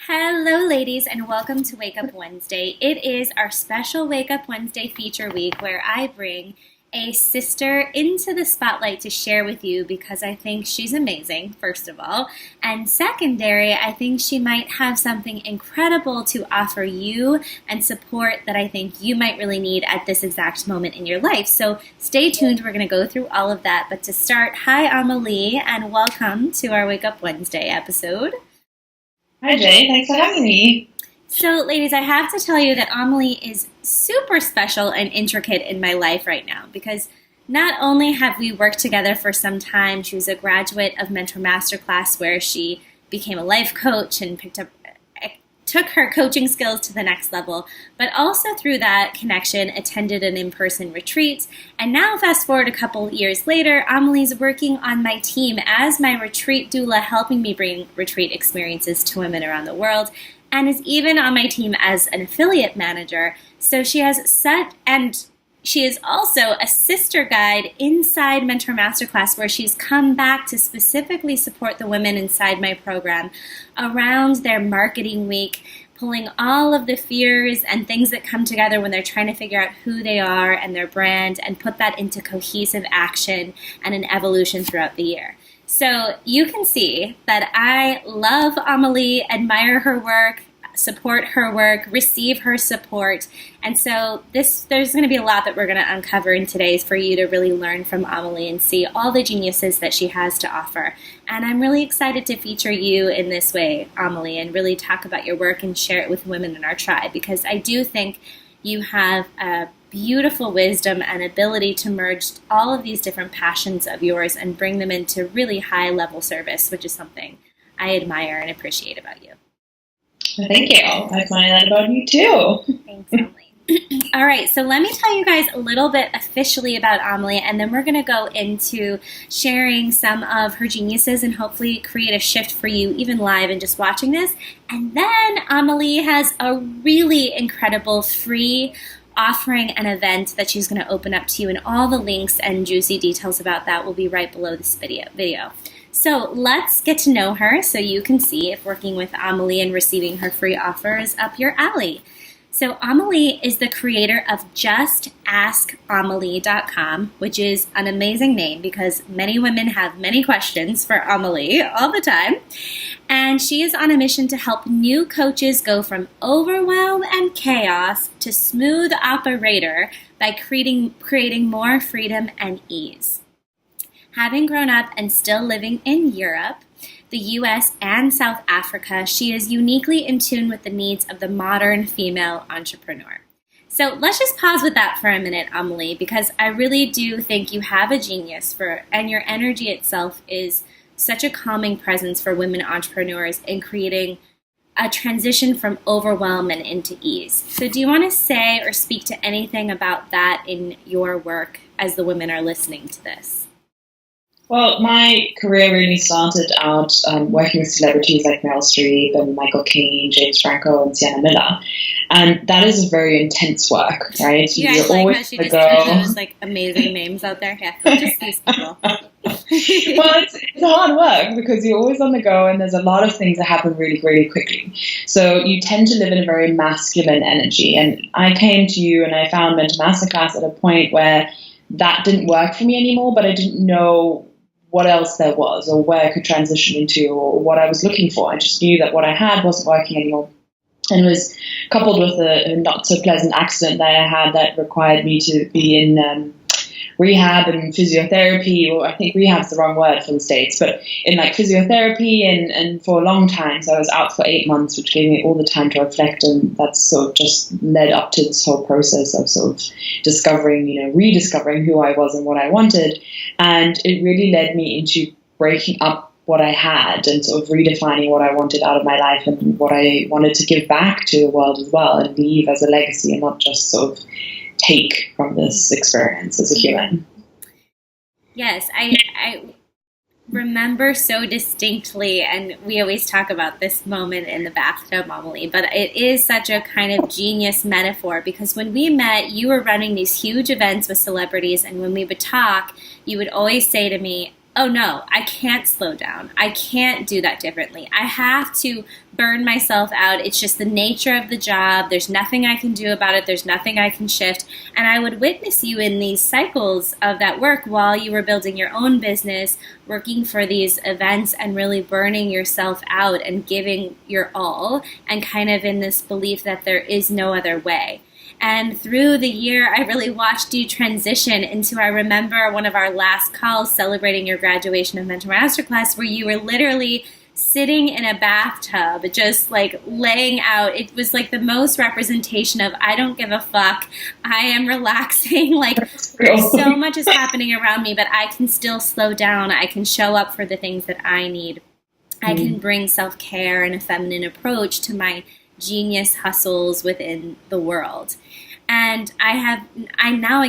Hello, ladies, and welcome to Wake Up Wednesday. It is our special Wake Up Wednesday feature week where I bring a sister into the spotlight to share with you because I think she's amazing, first of all. And secondary, I think she might have something incredible to offer you and support that I think you might really need at this exact moment in your life. So stay tuned. We're going to go through all of that. But to start, hi, Amelie, and welcome to our Wake Up Wednesday episode. Hi, Jay. Thanks for having me. So, ladies, I have to tell you that Amelie is super special and intricate in my life right now because not only have we worked together for some time, she was a graduate of Mentor Masterclass where she became a life coach and took her coaching skills to the next level, but also through that connection attended an in-person retreat. And now fast forward a couple years later, Amelie's working on my team as my retreat doula, helping me bring retreat experiences to women around the world, and is even on my team as an affiliate manager. So she is also a sister guide inside Mentor Masterclass where she's come back to specifically support the women inside my program around their marketing week, pulling all of the fears and things that come together when they're trying to figure out who they are and their brand and put that into cohesive action and an evolution throughout the year. So you can see that I love Amelie, admire her work, support her work, receive her support. And so there's going to be a lot that we're going to uncover in today's for you to really learn from Amelie and see all the geniuses that she has to offer. And I'm really excited to feature you in this way, Amelie, and really talk about your work and share it with women in our tribe, because I do think you have a beautiful wisdom and ability to merge all of these different passions of yours and bring them into really high level service, which is something I admire and appreciate about you. Thank you. I admire that about you too. Thanks, Amelie. All right, so let me tell you guys a little bit officially about Amelie, and then we're going to go into sharing some of her geniuses and hopefully create a shift for you even live and just watching this. And then Amelie has a really incredible free offering an event that she's going to open up to you, and all the links and juicy details about that will be right below this video. So let's get to know her so you can see if working with Amelie and receiving her free offer is up your alley. So Amelie is the creator of JustAskAmelie.com, which is an amazing name because many women have many questions for Amelie all the time. And she is on a mission to help new coaches go from overwhelm and chaos to smooth operator by creating more freedom and ease. Having grown up and still living in Europe, the US, and South Africa, she is uniquely in tune with the needs of the modern female entrepreneur. So let's just pause with that for a minute, Amelie, because I really do think you have a genius and your energy itself is such a calming presence for women entrepreneurs in creating a transition from overwhelm and into ease. So do you want to say or speak to anything about that in your work as the women are listening to this? Well, my career really started out working with celebrities like Meryl Streep and Michael Caine, James Franco, and Sienna Miller. And that is a very intense work, right? You guys like how she just threw those amazing names out there? Yeah, just these people. Well, it's hard work because you're always on the go and there's a lot of things that happen really, really quickly. So you tend to live in a very masculine energy. And I came to you and I found Mentor Masterclass at a point where that didn't work for me anymore, but I didn't know what else there was or where I could transition into or what I was looking for. I just knew that what I had wasn't working anymore. And it was coupled with a not so pleasant accident that I had that required me to be in rehab and physiotherapy, or I think rehab's the wrong word for the States, but in like physiotherapy and for a long time. So I was out for 8 months, which gave me all the time to reflect, and that's sort of just led up to this whole process of sort of rediscovering who I was and what I wanted. And it really led me into breaking up what I had and sort of redefining what I wanted out of my life and what I wanted to give back to the world as well and leave as a legacy and not just sort of take from this experience as a human. Yes, I remember so distinctly, and we always talk about this moment in the bathtub, Amelie, but it is such a kind of genius metaphor because when we met, you were running these huge events with celebrities, and when we would talk, you would always say to me, oh no, I can't slow down. I can't do that differently. I have to burn myself out. It's just the nature of the job. There's nothing I can do about it. There's nothing I can shift. And I would witness you in these cycles of that work while you were building your own business, working for these events and really burning yourself out and giving your all, and kind of in this belief that there is no other way. And through the year, I really watched you transition into, I remember one of our last calls celebrating your graduation of Mentor Masterclass, where you were literally sitting in a bathtub, just like laying out. It was like the most representation of, I don't give a fuck. I am relaxing. Like, so much is happening around me, but I can still slow down. I can show up for the things that I need. I can bring self-care and a feminine approach to my genius hustles within the world. And I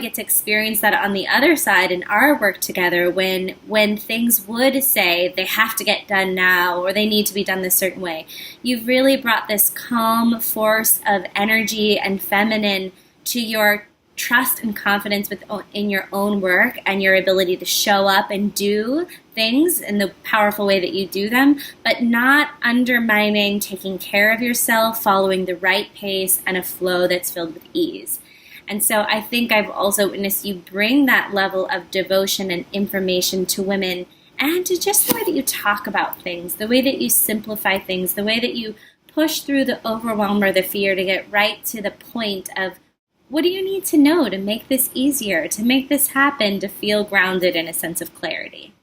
get to experience that on the other side in our work together, when things would say they have to get done now or they need to be done this certain way. You've really brought this calm force of energy and feminine to your trust and confidence in your own work and your ability to show up and do things in the powerful way that you do them, but not undermining taking care of yourself, following the right pace and a flow that's filled with ease. And so I think I've also witnessed you bring that level of devotion and information to women, and to just the way that you talk about things, the way that you simplify things, the way that you push through the overwhelm or the fear to get right to the point of, what do you need to know to make this easier, to make this happen, to feel grounded in a sense of clarity?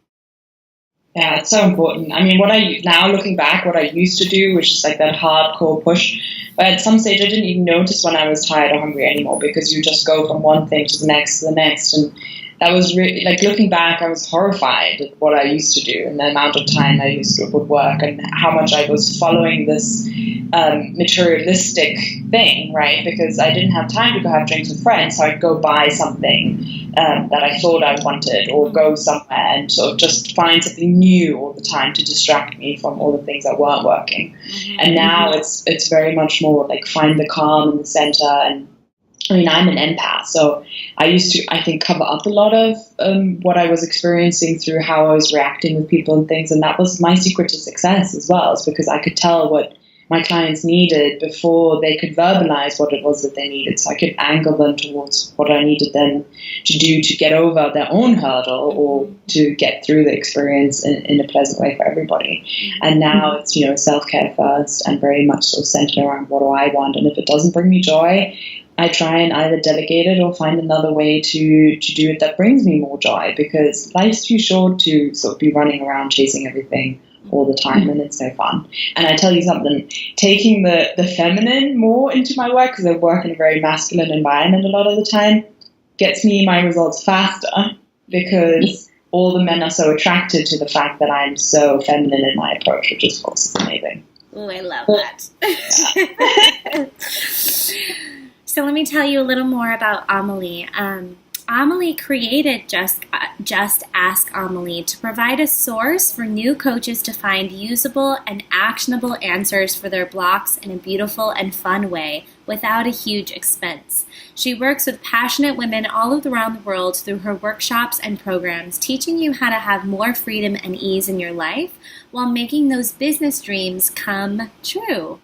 Yeah, it's so important. I mean, now looking back, what I used to do, which is like that hardcore push, but at some stage I didn't even notice when I was tired or hungry anymore, because you just go from one thing to the next, and that was really, like, looking back, I was horrified at what I used to do and the amount of time I used to put work and how much I was following this materialistic thing, right? Because I didn't have time to go have drinks with friends, so I'd go buy something that I thought I wanted, or go somewhere and sort of just find something new all the time to distract me from all the things that weren't working. And now it's very much more like find the calm in the center. And I mean, I'm an empath, so I used to, I think, cover up a lot of what I was experiencing through how I was reacting with people and things, and that was my secret to success as well, is because I could tell what my clients needed before they could verbalize what it was that they needed, so I could angle them towards what I needed them to do to get over their own hurdle or to get through the experience in a pleasant way for everybody. And now it's, self-care first and very much sort of centered around what do I want, and if it doesn't bring me joy, I try and either delegate it or find another way to do it that brings me more joy, because life's too short to sort of be running around chasing everything all the time, and it's no fun. And I tell you something, taking the feminine more into my work, because I work in a very masculine environment a lot of the time, gets me my results faster, because all the men are so attracted to the fact that I'm so feminine in my approach, which of course is amazing. Oh, I love that. So let me tell you a little more about Amelie. Amelie created Just Ask Amelie to provide a source for new coaches to find usable and actionable answers for their blocks in a beautiful and fun way without a huge expense. She works with passionate women all around the world through her workshops and programs, teaching you how to have more freedom and ease in your life while making those business dreams come true.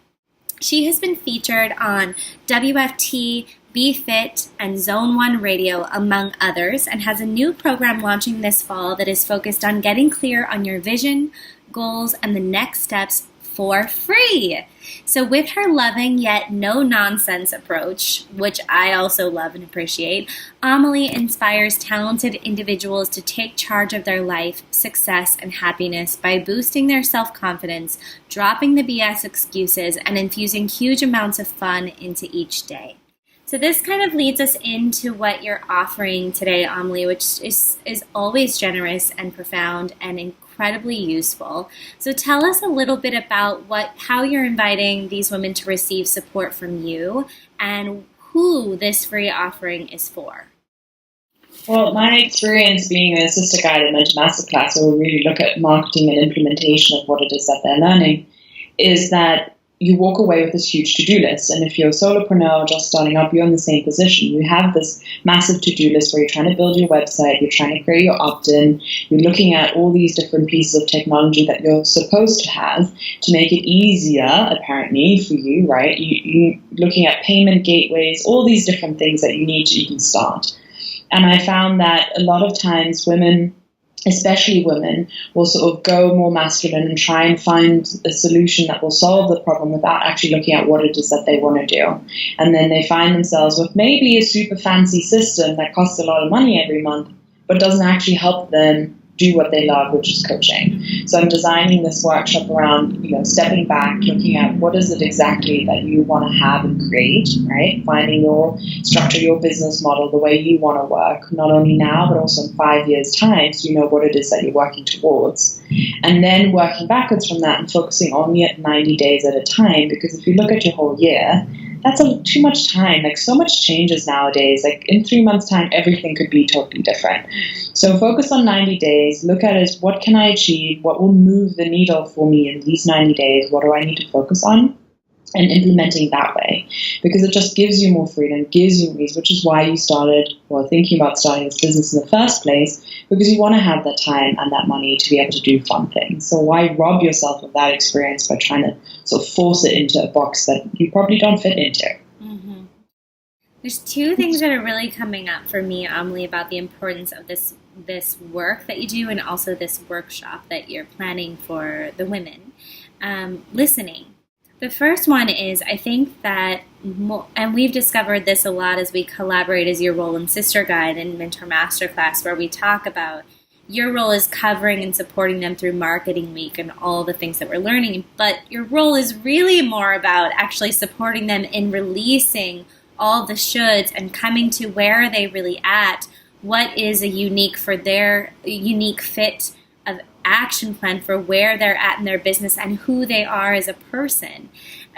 She has been featured on WFT, Be Fit, and Zone 1 Radio, among others, and has a new program launching this fall that is focused on getting clear on your vision, goals, and the next steps for free. So with her loving yet no-nonsense approach, which I also love and appreciate, Amelie inspires talented individuals to take charge of their life, success, and happiness by boosting their self-confidence, dropping the BS excuses, and infusing huge amounts of fun into each day. So this kind of leads us into what you're offering today, Amelie, which is always generous and profound and incredibly useful. So tell us a little bit about how you're inviting these women to receive support from you and who this free offering is for. Well, my experience being a sister guide at Mentor Masterclass, where we really look at marketing and implementation of what it is that they're learning, is that you walk away with this huge to-do list. And if you're a solopreneur just starting up, you're in the same position. You have this massive to-do list where you're trying to build your website, you're trying to create your opt-in, you're looking at all these different pieces of technology that you're supposed to have to make it easier, apparently, for you, right? You're looking at payment gateways, all these different things that you need to even start. And I found that a lot of times women, especially women, will sort of go more masculine and try and find a solution that will solve the problem without actually looking at what it is that they want to do. And then they find themselves with maybe a super fancy system that costs a lot of money every month, but doesn't actually help them do what they love, which is coaching. So I'm designing this workshop around, stepping back, looking at what is it exactly that you want to have and create, right? Finding your structure, your business model, the way you want to work, not only now, but also in 5 years' time, so you know what it is that you're working towards. And then working backwards from that and focusing only at 90 days at a time, because if you look at your whole year, that's too much time. Like, so much changes nowadays. Like, in 3 months' time, everything could be totally different. So focus on 90 days. Look at it as, what can I achieve? What will move the needle for me in these 90 days? What do I need to focus on? And implementing that way, because it just gives you more freedom, gives you ease, which is why you started, or thinking about starting this business in the first place, because you want to have that time and that money to be able to do fun things. So why rob yourself of that experience by trying to sort of force it into a box that you probably don't fit into? Mm-hmm. There's two things that are really coming up for me, Amelie, about the importance of this work that you do, and also this workshop that you're planning for the women. Listening. The first one is, I think that, and we've discovered this a lot as we collaborate as your role in Sister Guide and Mentor Masterclass, where we talk about your role is covering and supporting them through Marketing Week and all the things that we're learning. But your role is really more about actually supporting them in releasing all the shoulds and coming to where are they really at, what is a unique fit of action plan for where they're at in their business and who they are as a person,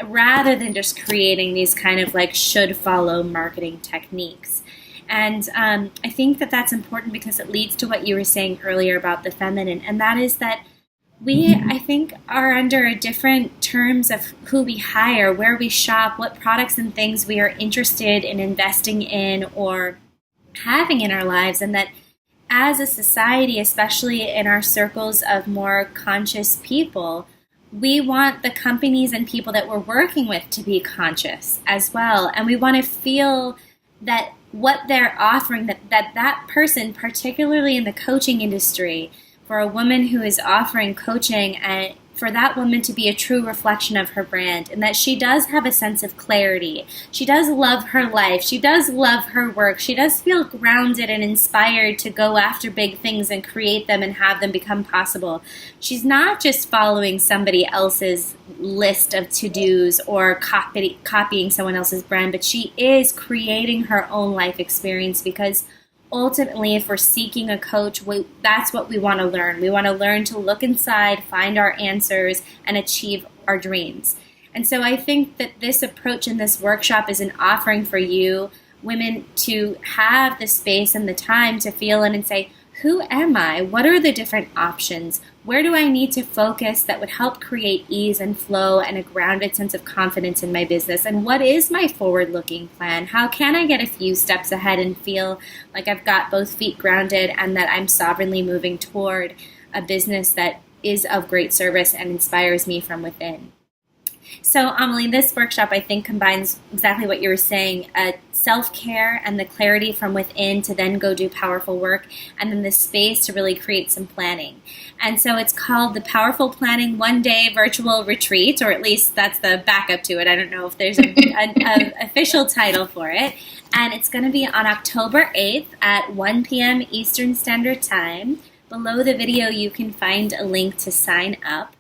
rather than just creating these kind of like should follow marketing techniques. And I think that that's important because it leads to what you were saying earlier about the feminine, and that is that we, I think, are under different terms of who we hire, where we shop, what products and things we are interested in investing in or having in our lives, and that as a society, especially in our circles of more conscious people, we want the companies and people that we're working with to be conscious as well. And we want to feel that what they're offering, that person, particularly in the coaching industry, for a woman who is offering coaching, and for that woman to be a true reflection of her brand, and that she does have a sense of clarity. She does love her life. She does love her work. She does feel grounded and inspired to go after big things and create them and have them become possible. She's not just following somebody else's list of to-dos or copying someone else's brand, but she is creating her own life experience, because ultimately, if we're seeking a coach, that's what we want to learn. We want to learn to look inside, find our answers, and achieve our dreams. And so I think that this approach in this workshop is an offering for you, women, to have the space and the time to feel in and say, who am I? What are the different options? Where do I need to focus that would help create ease and flow and a grounded sense of confidence in my business? And what is my forward-looking plan? How can I get a few steps ahead and feel like I've got both feet grounded and that I'm sovereignly moving toward a business that is of great service and inspires me from within? So, Amelie, this workshop, I think, combines exactly what you were saying, self-care and the clarity from within to then go do powerful work, and then the space to really create some planning. And so it's called the Powerful Planning One-Day Virtual Retreat, or at least that's the backup to it. I don't know if there's an official title for it. And it's going to be on October 8th at 1 p.m. Eastern Standard Time. Below the video, you can find a link to sign up.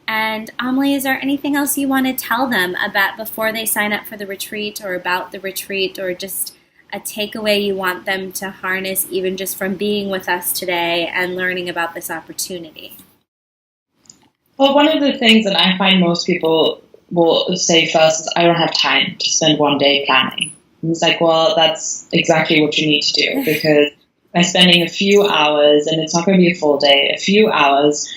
And Amelie, is there anything else you want to tell them about before they sign up for the retreat, or about the retreat, or just a takeaway you want them to harness even just from being with us today and learning about this opportunity? Well, one of the things that I find most people will say first is, I don't have time to spend one day planning. And it's like, well, that's exactly what you need to do, because by spending a few hours, and it's not going to be a full day, a few hours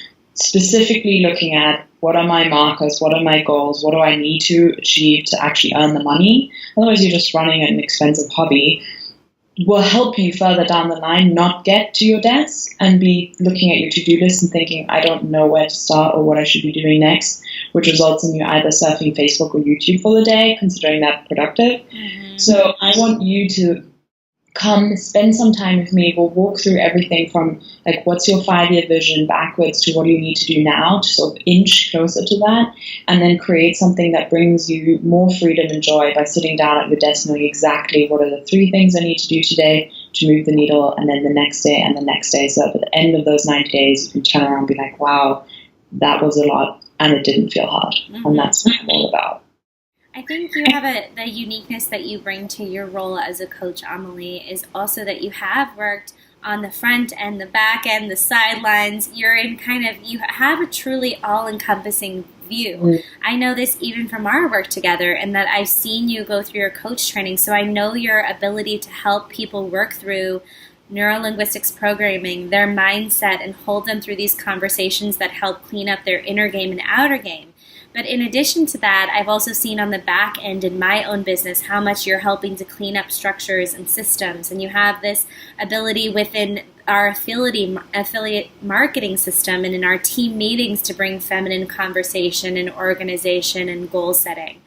specifically looking at what are my markers, what are my goals, what do I need to achieve to actually earn the money. Otherwise, you're just running an expensive hobby. Will help you further down the line not get to your desk and be looking at your to-do list and thinking, I don't know where to start or what I should be doing next, which results in you either surfing Facebook or YouTube for the day, considering that productive. So I want you to come spend some time with me. We'll walk through everything from like what's your 5-year vision backwards to what do you need to do now to sort of inch closer to that, and then create something that brings you more freedom and joy by sitting down at your desk knowing exactly what are the 3 things I need to do today to move the needle, and then the next day and the next day, so that at the end of those 90 days you can turn around and be like, wow, that was a lot and it didn't feel hard. And that's what I'm all about. I think you have the uniqueness that you bring to your role as a coach, Amelie, is also that you have worked on the front end, the back end, the sidelines. You have a truly all-encompassing view. I know this even from our work together, and that I've seen you go through your coach training, so I know your ability to help people work through neurolinguistics programming, their mindset, and hold them through these conversations that help clean up their inner game and outer game. But in addition to that, I've also seen on the back end in my own business how much you're helping to clean up structures and systems. And you have this ability within our affiliate marketing system and in our team meetings to bring feminine conversation and organization and goal setting.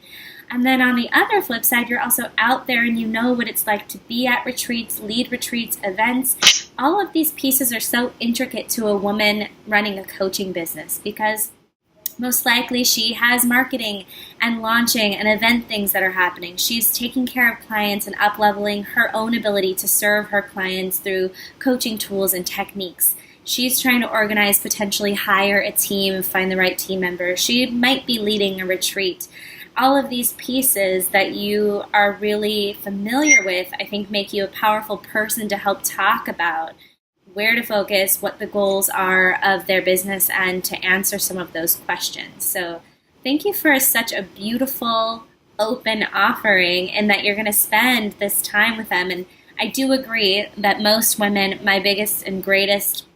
And then on the other flip side, you're also out there and you know what it's like to be at retreats, lead retreats, events. All of these pieces are so intricate to a woman running a coaching business, because most likely she has marketing and launching and event things that are happening. She's taking care of clients and up-leveling her own ability to serve her clients through coaching tools and techniques. She's trying to organize, potentially hire a team and find the right team member. She might be leading a retreat. All of these pieces that you are really familiar with, I think, make you a powerful person to help talk about where to focus, what the goals are of their business, and to answer some of those questions. So thank you for such a beautiful, open offering, and that you're going to spend this time with them. And I do agree that most women, my biggest and greatest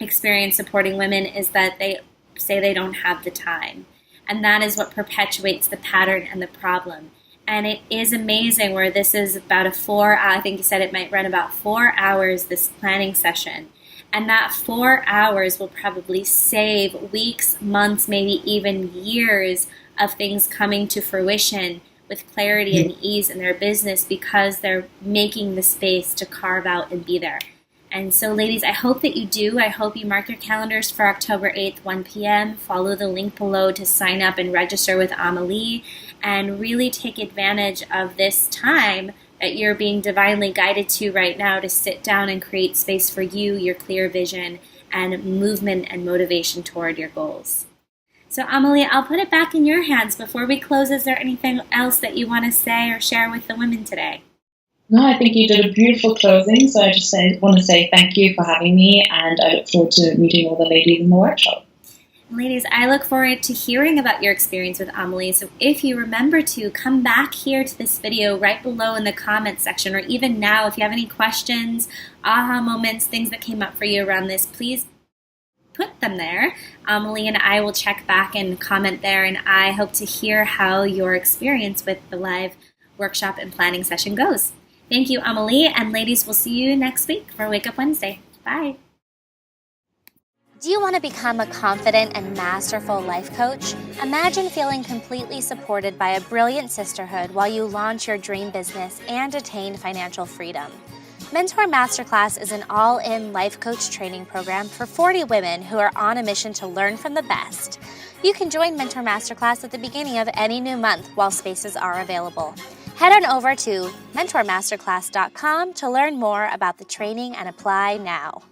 experience supporting women is that they say they don't have the time. And that is what perpetuates the pattern and the problem. And it is amazing where this is about I think you said it might run about 4 hours, this planning session. And that 4 hours will probably save weeks, months, maybe even years of things coming to fruition with clarity and ease in their business, because they're making the space to carve out and be there. And so, ladies, I hope that you do. I hope you mark your calendars for October 8th, 1 p.m. Follow the link below to sign up and register with Amelie, and really take advantage of this time that you're being divinely guided to right now to sit down and create space for you, your clear vision, and movement and motivation toward your goals. So, Amelie, I'll put it back in your hands. Before we close, is there anything else that you want to say or share with the women today? No, I think you did a beautiful closing, so I just want to say thank you for having me, and I look forward to meeting all the ladies in the workshop. Ladies, I look forward to hearing about your experience with Amelie, so if you remember to come back here to this video right below in the comments section, or even now, if you have any questions, aha moments, things that came up for you around this, please put them there. Amelie and I will check back and comment there, and I hope to hear how your experience with the live workshop and planning session goes. Thank you, Amelie, and ladies, we'll see you next week for Wake Up Wednesday. Bye. Do you want to become a confident and masterful life coach? Imagine feeling completely supported by a brilliant sisterhood while you launch your dream business and attain financial freedom. Mentor Masterclass is an all-in life coach training program for 40 women who are on a mission to learn from the best. You can join Mentor Masterclass at the beginning of any new month while spaces are available. Head on over to mentormasterclass.com to learn more about the training and apply now.